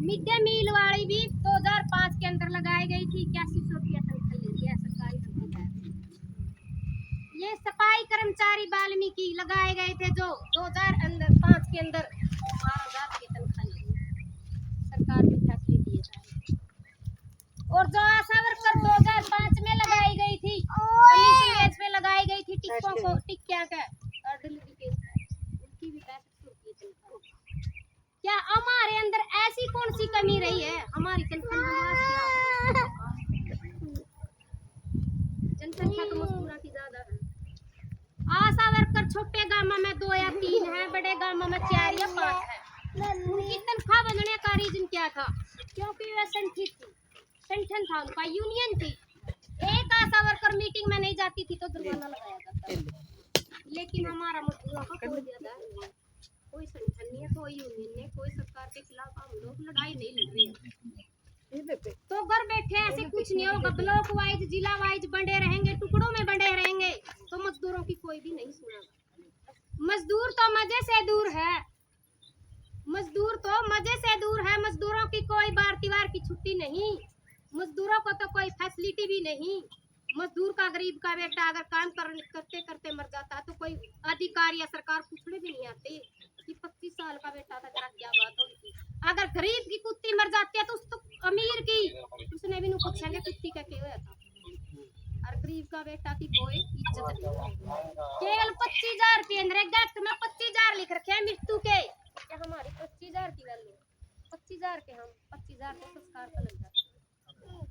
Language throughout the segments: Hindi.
मिड डे मील वाली भी 2005 के अंदर लगाई गई थी। 8100 रुपया तनख्वाह ले लिया सरकारी कर्मचारी। ये सफाई कर्मचारी वाल्मीकि लगाए गए थे जो 2005 के अंदर 12,000 की तनख्वाह ले ली सरकार ने फैसले दिए थे। और जो आशा वर्कर 2005 में लगाई गई थी, कमीशन बेस पे लगाई गई थी, टिक्कों को टिक्कियां का और डिलीवरी केस का, उनकी भी 6500 रुपये तनख्वाह। क्या हमारे अंदर ऐसी कौन सी कमी रही है? हमारी तनख्वाह क्या? जनसंख्या तो मजदूरों की ज्यादा है। आशा वर्कर छोटे गांव में 2 या 3 है, बड़े गांव में 4 या 5 है। उनकी तनख्वाह बढ़ने का रीजन क्या था? क्योंकि वे संगठित थी, संगठन था उनका, यूनियन थी। एक आशा वर्कर मीटिंग में नहीं जाती थी तो जुर्माना लगाया जाता। लेकिन हमारा मजदूरों का कोई ज्यादा नहीं है, कोई संगठन नहीं है, कोई यूनियन नहीं, कोई सरकार के खिलाफ हम लोग लड़ाई नहीं लड़ रहे हैं। तो घर बैठे ऐसे कुछ नहीं होगा। ब्लॉक वाइज, जिला वाइज बंटे रहेंगे, टुकड़ों में बंटे रहेंगे तो मजदूरों की कोई भी नहीं सुनेगा। मजदूर तो मजे से दूर है, मजदूर तो मजे से दूर है। मजदूरों की कोई बार त्योहार की छुट्टी नहीं, मजदूरों को तो कोई फैसिलिटी भी नहीं। मजदूर का, गरीब का बेटा अगर काम करते करते मर जाता है तो कोई अधिकारी या सरकार पूछने भी नहीं आते कि 25 साल का बेटा था, जरा क्या बात होगी। अगर गरीब की कुत्ती मर जाती है तो उस तो अमीर की उसने भी नहीं पूछेंगे कुत्ती का क्या हुआ था। और गरीब का बेटा की कोई इज्जत नहीं। केवल 25,000 रुपये नरेगा में 25,000 लिख रखे हैं मृत्यु के। क्या हमारी 25,000 की वैल्यू? 25,000 के हम 25,000 तो संस्कार का लग जाता है।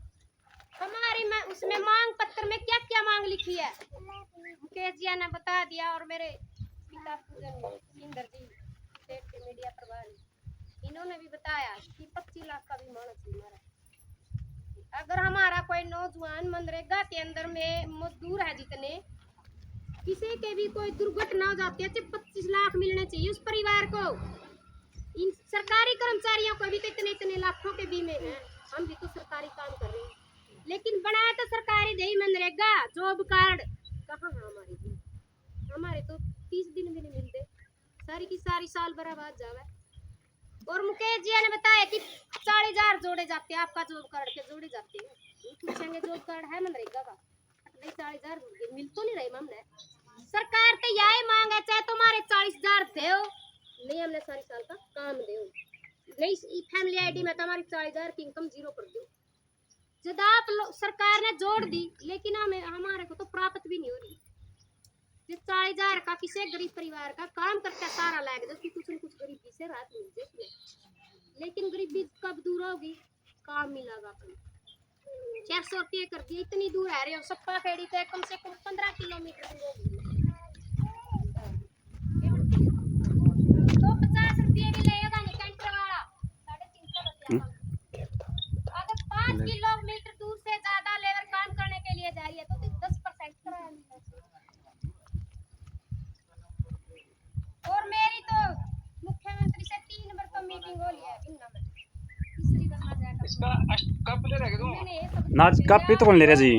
हमारी उसमें मांग पत्र में क्या क्या मांग लिखी है मुकेश जी ने बता दिया। और मेरे पिता इंदर जी स्टेट के मीडिया प्रभारी, इन्होंने भी बताया कि 25 लाख का भी मांग हमारा। अगर हमारा कोई नौजवान मनरेगा के अंदर में मजदूर है जितने, किसी के भी कोई दुर्घटना हो जाती है तो 25 लाख मिलने चाहिए उस परिवार को। इन सरकारी कर्मचारियों को भी तो इतने लाखों के बीमे हैं। हम भी तो सरकारी काम कर रहे हैं, लेकिन बनाया तो सरकारी दे मनरेगा जॉब कार्ड कहाँ है हमारे भी? हमारे तो 30 दिन भी नहीं मिलते, सारी की सारी साल बर्बाद जावे। और मुकेश जी ने बताया कि 40,000 जोड़े जाते हैं, आपका जॉब कार्ड के जोड़े जाते हैं। पूछेंगे जॉब कार्ड है मनरेगा का? नहीं, 40,000 मिल तो नहीं रही हमने। सरकार तो यही मांग है, चाहे तुम्हारे 40,000 दो, नहीं हमने सारी साल का काम दो, नहीं फैमिली आईडी में तुम्हारी 40,000 की इनकम जीरो कर दो। जब आप सरकार ने जोड़ दी, लेकिन हमारे को तो प्राप्त भी नहीं हो रही। 40,000 का किसी गरीब परिवार का काम करके सारा लाग दो कि कुछ न कुछ गरीबी से राहत मिल जाए। लेकिन गरीबी कब दूर होगी? काम मिलेगा। 400 रुपये कर दिए, इतनी दूर आ रहे हो सप्पा खेड़ी तो कम से कम 15 किलोमीटर दूर होगी। तो 50 रुपये भी लेगा नहीं कैंटर वाला, 350 रुपया। अगर 5 किलोमीटर दूर से ज्यादा लेबर काम करने के लिए जा रही है तो 10% किराया मिलना चाहिए। और मेरी तो मुख्यमंत्री से 3 बार तो मीटिंग हो ली है इन्ना में, तीसरी बार मैं जाकर इसका कप ले रहे हो ना, कप भी तो कौन ले रहा जी।